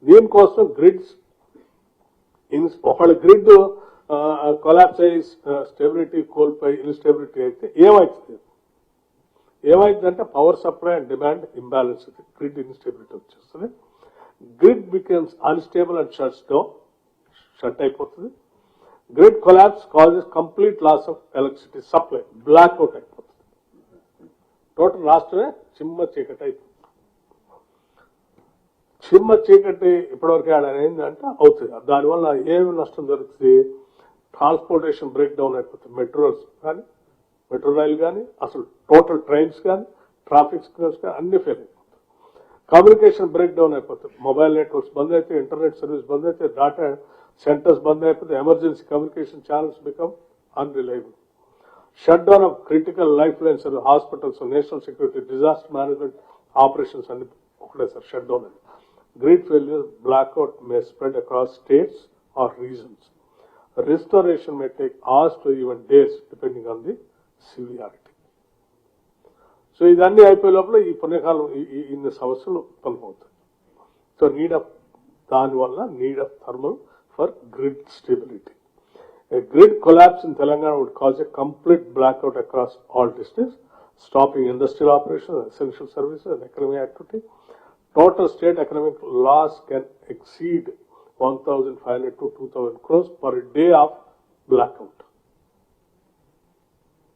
దీనికోసం గ్రిడ్స్ ఒకళ్ళ grid collapse అయ్యి స్టెబిలిటీ కోల్పోయి ఇన్స్టెబిలిటీ అయితే ఏమైందంటే power supply and demand imbalance అవుతుంది, గ్రిడ్ ఇన్స్టెబిలిటీ వచ్చేస్తుంది. Grid becomes unstable and shut అయిపోతుంది. Grid collapse causes complete loss of electricity supply, blackout అయిపోతుంది. టోటల్ రాష్ట్రమే చిమ్మ చీకటి అయిపోతుంది. చిమ్మ చీకటి ఇప్పటివరకు ఏంటంటే అవుతుంది. దానివల్ల ఏమి నష్టం జరుగుతుంది? ట్రాన్స్పోర్టేషన్ బ్రేక్ డౌన్ అయిపోతుంది. మెట్రో రైలు కానీ అసలు టోటల్ ట్రైన్స్ కానీ ట్రాఫిక్ సిగ్నల్స్ కానీ అన్ని ఫెయిల్ అయిపోతాయి. కమ్యూనికేషన్ బ్రేక్ డౌన్ అయిపోతుంది. మొబైల్ నెట్వర్క్స్ బంద్ అయితే, ఇంటర్నెట్ సర్వీస్ బంద్ అయితే, డాటా సెంటర్స్ బంద్ అయిపోతే, emergency communication channels become unreliable. Shut down of critical life lines, hospitals, national security, disaster management operations అన్ని ఒకటే సార్ షట్ డౌన్ అయింది. Grid failure, blackout may spread across states or regions. Restoration may take hours to even days depending on the severity. So, ఇదన్నీ అయిపోయే లోపల ఈ పుణ్యకాలం ఇన్ని సమస్యలు ఉత్పన్నమవుతాయి. సో దానివల్ల need of thermal for grid stability. A grid collapse in Telangana would cause a complete blackout across all districts, stopping industrial operations, essential services and economic activity. Total state economic loss can exceed 1,500 to 2,000 crores per day of blackout.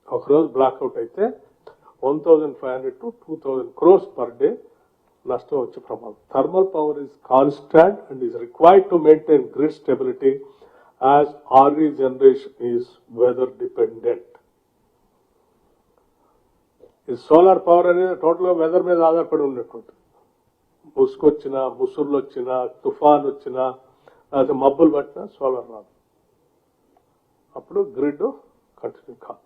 Across blackout అయితే 1,500 to 2,000 crores per day నష్టం వచ్చే ప్రమాదం. Thermal power is constant and is required to maintain grid stability as RE generation is weather dependent. ఈ solar power అనేది total గా weather మీద ఆధారపడి ఉన్నటువంటి, ముసుకొచ్చినా, ముసుర్లు వచ్చినా, తుఫాన్ వచ్చినా, లేకపోతే మబ్బులు పట్టినా సోలార్ రాదు. అప్పుడు గ్రిడ్ కంటిన్యూ కాదు.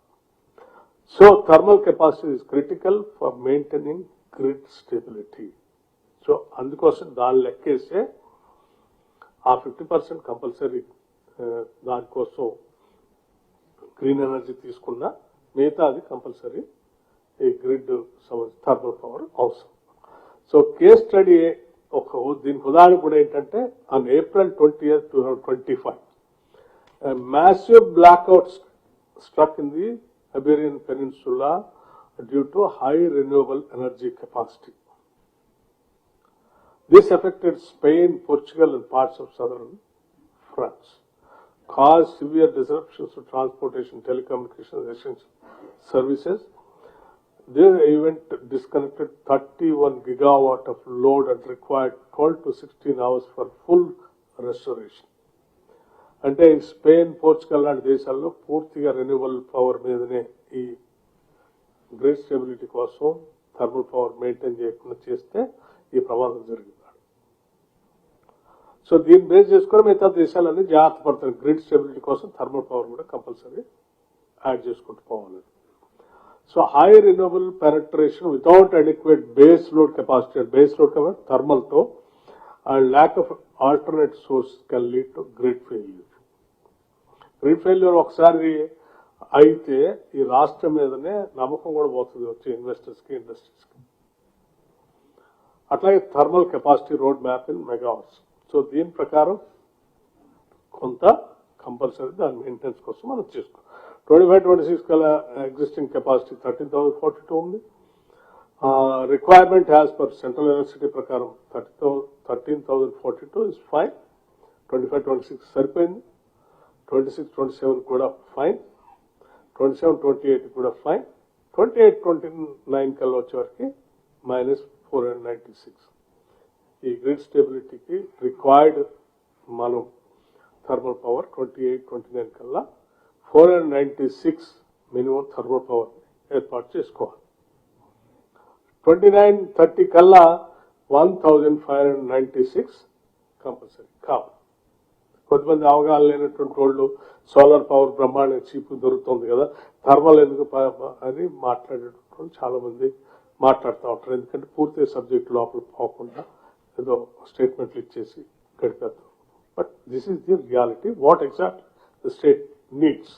So thermal capacity is critical for maintaining grid stability. So అందుకోసం దాన్ని లెక్కేస్తే ఆ 50% కంపల్సరీ దానికోసం గ్రీన్ ఎనర్జీ తీసుకున్నా మిగతా అది కంపల్సరీ ఈ గ్రిడ్ థర్మల్ పవర్ అవసరం. సో కేస్ స్టడీ దీనికి ఉదాహరణ కూడా ఏంటంటే on April 20th, 2025 massive blackouts struck in the Iberian Peninsula due to high renewable energy capacity. This affected Spain, Portugal and parts of southern France, caused severe disruptions to transportation, telecommunications, essential services. This event disconnected 31 gigawatt of load and required 12 to 16 hours for full restoration. అంటే Spain, Portugal లాంటి దేశాల్లో పూర్తిగా renewable power మీదనే ఈ grid stability కోసం thermal power maintain చేయకుండా చేస్తే ఈ ప్రమాదం జరిగింది. సో దీన్ని బేస్ చేసుకుని మిగతా దేశాలన్నీ జాగ్రత్త పడతారు. గ్రిడ్ స్టెబిలిటీ కోసం థర్మల్ పవర్ కూడా కంపల్సరీ యాడ్ చేసుకుంటూ పోవాలి. So high renewable penetration without adequate base load capacity, base load capacity thermal to, and lack of alternate source can lead to grid failure. Grid failure ఒకసారి అయితే ఈ రాష్ట్రం మీదనే నమ్మకం కూడా పోతుంది వచ్చే ఇన్వెస్టర్స్ కి, ఇండస్ట్రీస్ కి. అట్లాగే thermal capacity road map in megawatts. So దీని ప్రకారం కొంత కంపల్సరీ దాని మెయింటెనెన్స్ కోసం మనం చేసుకోవాలి. 25-26 కల్లా ఎగ్జిస్టింగ్ కెపాసిటీ 13,042 ఉంది. Requirement as per central electricity ప్రకారం 13,042 ఇస్ ఫైన్. 25-26 సరిపోయింది. 26-27 కూడా ఫైన్. 27-28 కూడా ఫైన్. 28-29 కల్లా వచ్చేవరకు -496. ఈ గ్రిడ్ స్టెబిలిటీకి రిక్వైర్డ్ మనం థర్మల్ పవర్ 28-29 కల్లా 496 మినిమం థర్మల్ పవర్ ఏర్పాటు చేసుకోవాలి. 29-30 కల్లా 1,596 కంపల్సరీ కావాలి. కొంతమంది అవగాహన లేనటువంటి వాళ్ళు సోలార్ పవర్ బ్రహ్మాండ చీపు దొరుకుతుంది కదా, థర్మల్ ఎందుకు అని మాట్లాడేటువంటి చాలా మంది మాట్లాడుతూ ఉంటారు. ఎందుకంటే పూర్తి సబ్జెక్ట్ లోపల పోకుండా ఏదో స్టేట్మెంట్లు ఇచ్చేసి గడిపేద్దాం. But this is the reality what exact the state needs.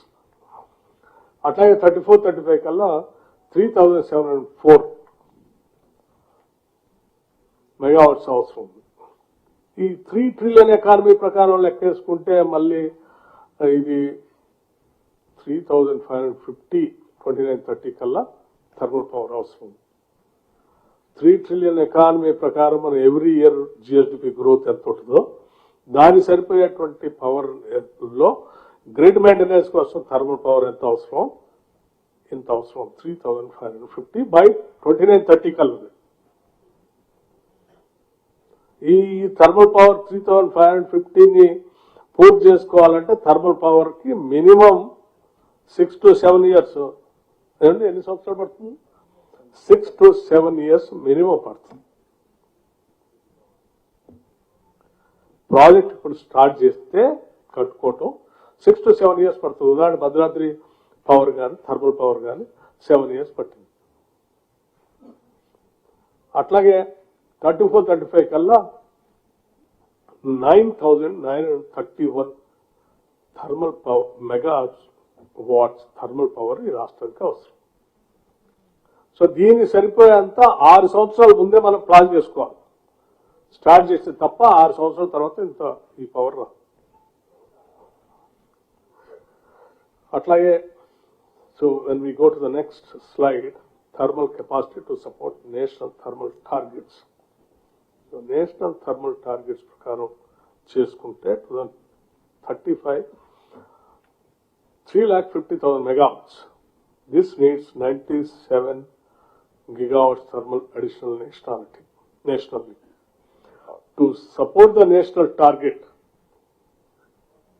అట్లాగే 34-35 కల్లా 3,704 మెగావాట్స్ అవసరం ఉంది. ఈ 3 ట్రిలియన్ ఎకానమీ ప్రకారం లెక్కేసుకుంటే మళ్ళీ ఇది 3,550 2930 కల్లా థర్మల్ పవర్ అవసరం. 3 ట్రిలియన్ ఎకానమీ ప్రకారం మనం ఎవ్రీ ఇయర్ జిఎస్డిపి గ్రోత్ ఎంత ఉంటుందో దాని సరిపోయేటువంటి పవర్ లో గ్రిడ్ మెయింటెనెన్స్ కోసం థర్మల్ పవర్ ఎంత అవసరం, ఇంత అవసరం 3,550 బై 2930 కల్లా. ఈ థర్మల్ పవర్ 3,550ని పూర్తి చేసుకోవాలంటే థర్మల్ పవర్ కి మినిమం 6 to 7 ఇయర్స్. ఎన్ని సంవత్సరాలు పడుతుంది? 6 to 7 ఇయర్స్ మినిమం పడుతుంది. ప్రాజెక్ట్ ఇప్పుడు స్టార్ట్ చేస్తే కట్టుకోవటం 6 to 7 ఇయర్స్ పడుతుంది. ఉదాహరణ భద్రాద్రి పవర్ కానీ థర్మల్ పవర్ కానీ 7 ఇయర్స్ పట్టింది. అట్లాగే 34-35 కల్లా 9,931 thermal power megawatts thermal power ఈ రాష్ట్రానికి అవసరం. సో దీన్ని సరిపోయేంత 6 సంవత్సరాల ముందే మనం ప్లాన్ చేసుకోవాలి. స్టార్ట్ చేస్తే తప్ప 6 సంవత్సరాల తర్వాత ఇంత ఈ పవర్ రా. అట్లాగే so when we go to the next slide, thermal capacity to support national thermal targets. So national thermal targets ప్రకారం చేసుకుంటే 2035 3,50,000 megawatts. This needs 97 gigawatts thermal additional nationally. To support the national target,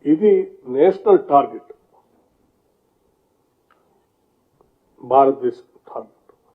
ఇది national target, భారతదేశ target.